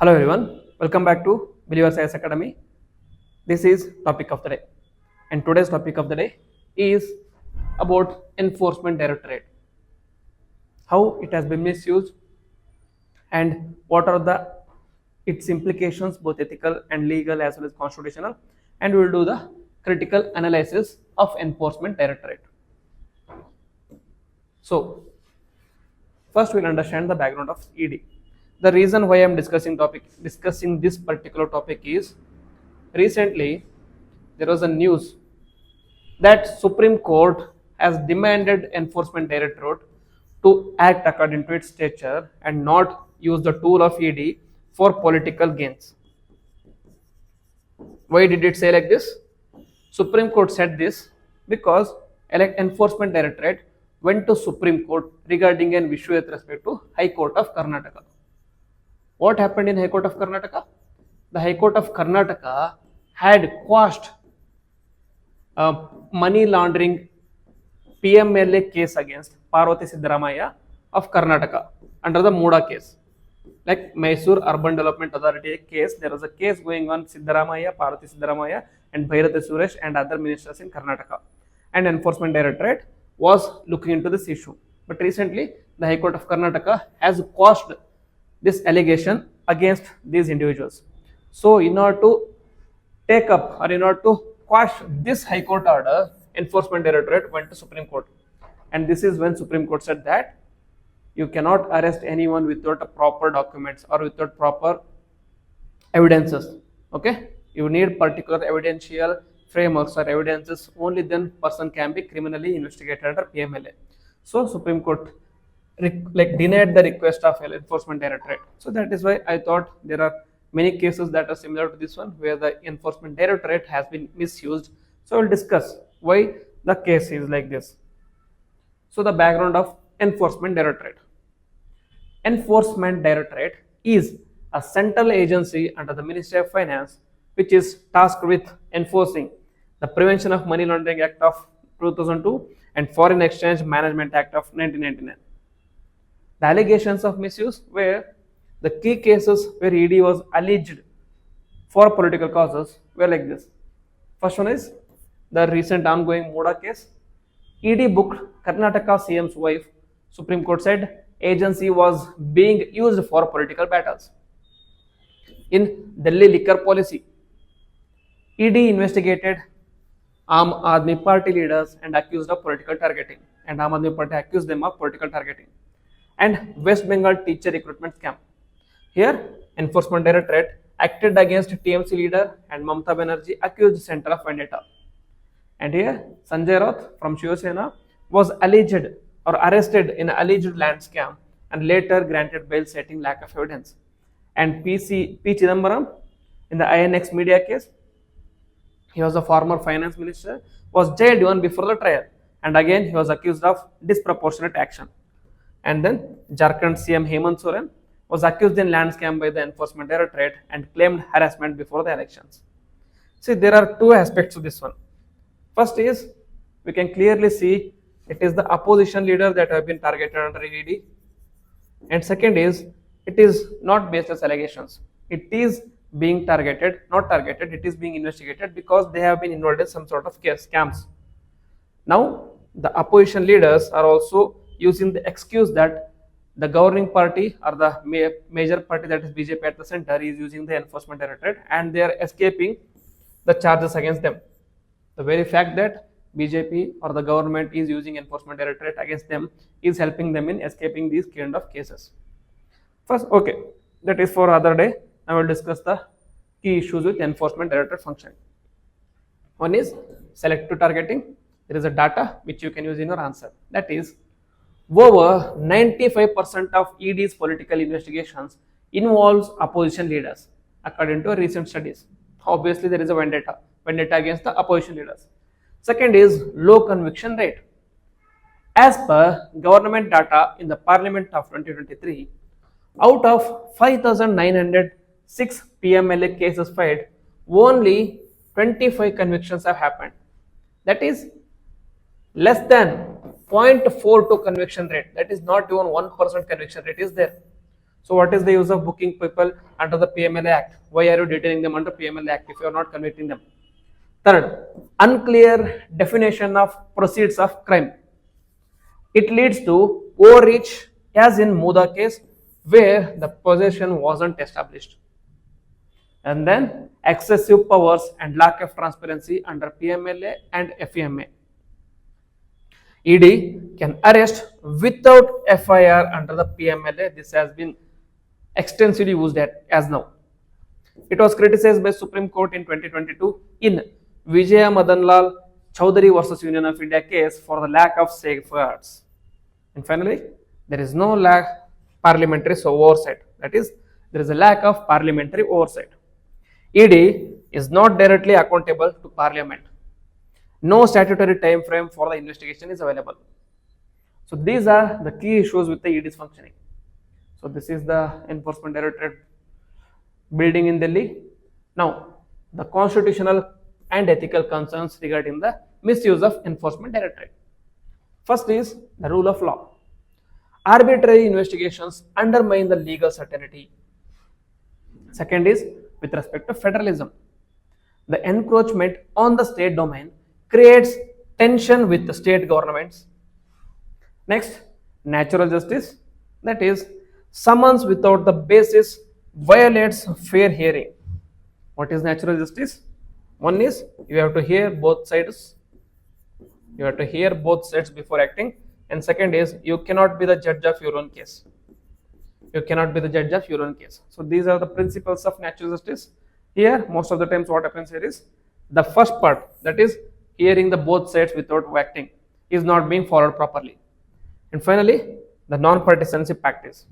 Hello everyone, welcome back to Believers IAS Academy. This is topic of the day, and today's topic of the day is about Enforcement Directorate, how it has been misused, and what are the its implications, both ethical and legal as well as constitutional, and we will do the critical analysis of Enforcement Directorate. So, first we'll understand the background of ED. The reason why I am discussing this particular topic is recently there was a news that Supreme Court has demanded Enforcement Directorate to act according to its stature and not use the tool of ED for political gains. Why did it say like this? Supreme Court said this because Enforcement Directorate went to Supreme Court regarding an issue with respect to High Court of Karnataka. What happened in High Court of Karnataka? The High Court of Karnataka had quashed a money laundering PMLA case against Parvati Siddaramaiah of Karnataka under the MUDA case. Like Mysore Urban Development Authority case, there was a case going on Siddaramaiah, Parvati Siddaramaiah and Bhairati Suresh and other ministers in Karnataka. And Enforcement Directorate was looking into this issue. But recently, the High Court of Karnataka has quashed this allegation against these individuals. So, in order to take up or in order to quash this High Court order, Enforcement Directorate went to Supreme Court. And this is when Supreme Court said that you cannot arrest anyone without proper documents or without proper evidences. Okay? You need particular evidential frameworks or evidences, only then person can be criminally investigated under PMLA. So Supreme Court denied the request of Enforcement Directorate. So that is why I thought there are many cases that are similar to this one where the Enforcement Directorate has been misused. So we'll discuss why the case is like this. So the background of Enforcement Directorate. Enforcement Directorate is a central agency under the Ministry of Finance which is tasked with enforcing the Prevention of Money Laundering Act of 2002 and Foreign Exchange Management Act of 1999. The allegations of misuse were the key cases where ED was alleged for political causes were like this. First one is the recent ongoing MUDA case. ED booked Karnataka CM's wife. Supreme Court said agency was being used for political battles. In Delhi liquor policy, ED investigated Aam Aadmi Party leaders and accused of political targeting, and Aam Aadmi Party accused them of political targeting. And West Bengal teacher recruitment scam. Here, Enforcement Directorate acted against TMC leader and Mamata Banerjee accused center of vendetta. And here, Sanjay Raut from Shiv Sena was alleged or arrested in alleged land scam and later granted bail citing lack of evidence. And P. Chidambaram in the INX media case, he was a former finance minister, was jailed even before the trial, and again he was accused of disproportionate action. And then Jharkhand CM Hemant Soren was accused in land scam by the Enforcement Directorate and claimed harassment before the elections. See, there are two aspects to this one. First is, we can clearly see it is the opposition leader that have been targeted under ED. And second is, it is not based on allegations. It is being targeted, not targeted, it is being investigated because they have been involved in some sort of scams. Now, the opposition leaders are also using the excuse that the governing party or the major party, that is BJP at the center, is using the Enforcement Directorate and they are escaping the charges against them. The very fact that BJP or the government is using Enforcement Directorate against them is helping them in escaping these kind of cases. First, okay, that is for other day. I will discuss the key issues with Enforcement Directorate function. One is selective targeting. There is a data which you can use in your answer. That is, over 95% of ED's political investigations involves opposition leaders, according to recent studies. Obviously, there is a vendetta against the opposition leaders. Second is low conviction rate. As per government data in the Parliament of 2023, out of 5,906 PMLA cases filed, only 25 convictions have happened. That is less than 0.42 conviction rate. That is not even 1% conviction rate is there. So what is the use of booking people under the PMLA Act? Why are you detaining them under PMLA Act if you are not convicting them? Third, unclear definition of proceeds of crime. It leads to overreach, as in MUDA case, where the possession wasn't established. And then excessive powers and lack of transparency under PMLA and FEMA. ED can arrest without FIR under the PMLA. This has been extensively used as now. It was criticized by Supreme Court in 2022 in Vijaya Madanlal Chowdhury versus Union of India case for the lack of safeguards. And finally, there is no lack parliamentary oversight. That is, there is a lack of parliamentary oversight. ED is not directly accountable to Parliament. No statutory time frame for the investigation is available. So these are the key issues with the ED's functioning. So this is the Enforcement Directorate building in Delhi. Now, the constitutional and ethical concerns regarding the misuse of Enforcement Directorate. First is the rule of law. Arbitrary investigations undermine the legal certainty. Second is with respect to federalism. The encroachment on the state domain creates tension with the state governments. Next, natural justice, that is, summons without the basis violates fair hearing. What is natural justice? One is you have to hear both sides. You have to hear both sides before acting. And second is you cannot be the judge of your own case. You cannot be the judge of your own case. So these are the principles of natural justice. Here, most of the times what happens here is the first part, that is hearing the both sides without acting, is not being followed properly. And finally, the non-partisanship practice.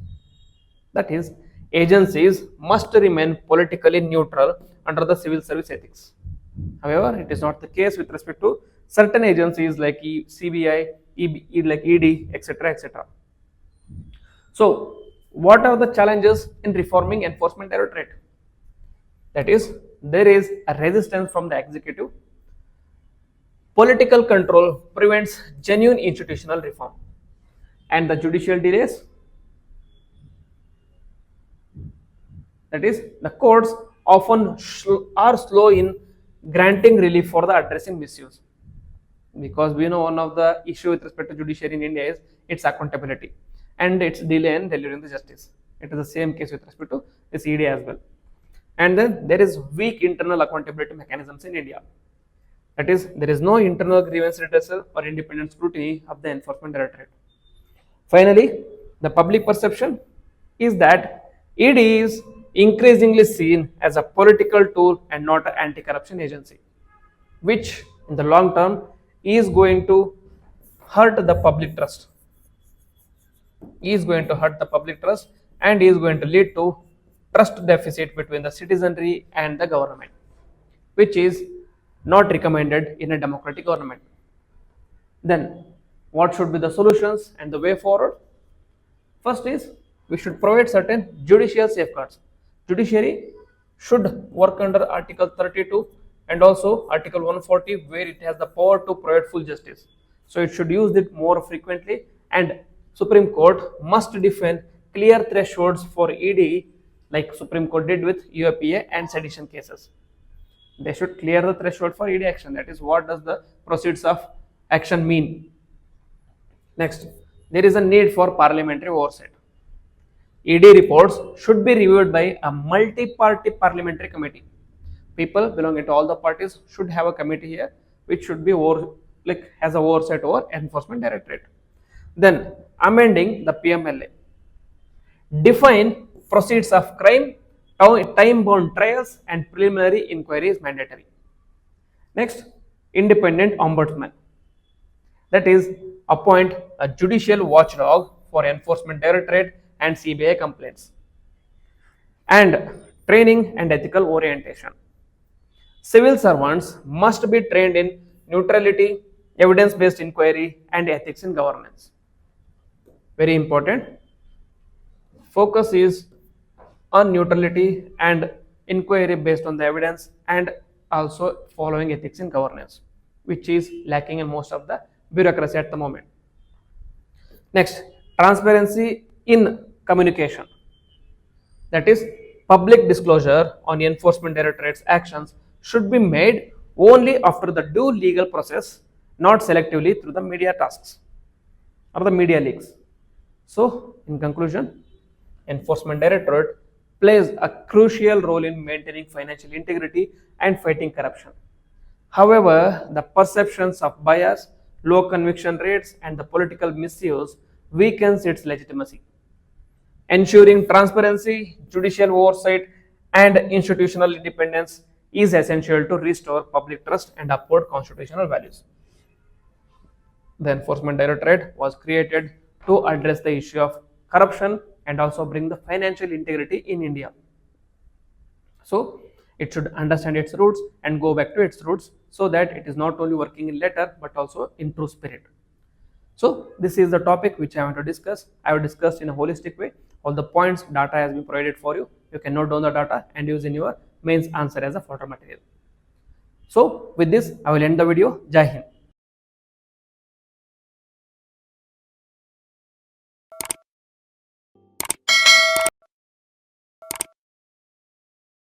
That is, agencies must remain politically neutral under the civil service ethics. However, it is not the case with respect to certain agencies like CBI, like ED, etc., etc. So, what are the challenges in reforming Enforcement Directorate? That is, there is a resistance from the executive. Political control prevents genuine institutional reform. And the judicial delays, that is, the courts often are slow in granting relief for the addressing misuse. Because we know one of the issue with respect to judiciary in India is its accountability and its delay in delivering the justice. It is the same case with respect to this ED as well. And then there is weak internal accountability mechanisms in India. That is, there is no internal grievance redressal or independent scrutiny of the Enforcement Directorate. Finally, the public perception is that ED is increasingly seen as a political tool and not an anti-corruption agency, which in the long term is going to hurt the public trust. Is going to hurt the public trust and is going to lead to trust deficit between the citizenry and the government, which is not recommended in a democratic government. Then, what should be the solutions and the way forward? First is, we should provide certain judicial safeguards. Judiciary should work under Article 32 and also Article 140, where it has the power to provide full justice. So it should use it more frequently, and Supreme Court must define clear thresholds for ED, like Supreme Court did with UAPA and sedition cases. They should clear the threshold for ED action. That is, what does the proceeds of action mean? Next, there is a need for parliamentary oversight. ED reports should be reviewed by a multi-party parliamentary committee. People belonging to all the parties should have a committee here, which should be has a oversight over Enforcement Directorate. Then, amending the PMLA. Define proceeds of crime, time-bound trials, and preliminary inquiry is mandatory. Next, independent ombudsman. That is, appoint a judicial watchdog for Enforcement Directorate and CBI complaints. And training and ethical orientation. Civil servants must be trained in neutrality, evidence-based inquiry, and ethics in governance. Very important. Focus is on neutrality and inquiry based on the evidence, and also following ethics in governance, which is lacking in most of the bureaucracy at the moment. Next, transparency in communication. That is, public disclosure on the Enforcement Directorate's actions should be made only after the due legal process, not selectively through the media tasks or the media leaks. So, in conclusion, Enforcement Directorate plays a crucial role in maintaining financial integrity and fighting corruption. However, the perceptions of bias, low conviction rates, and the political misuse weakens its legitimacy. Ensuring transparency, judicial oversight, and institutional independence is essential to restore public trust and uphold constitutional values. The Enforcement Directorate was created to address the issue of corruption and also bring the financial integrity in India. So, it should understand its roots and go back to its roots so that it is not only working in letter but also in true spirit. So, this is the topic which I want to discuss. I have discussed in a holistic way. All the points, data has been provided for you. You can note down the data and use in your mains answer as a fodder material. So, with this, I will end the video. Jai Hind.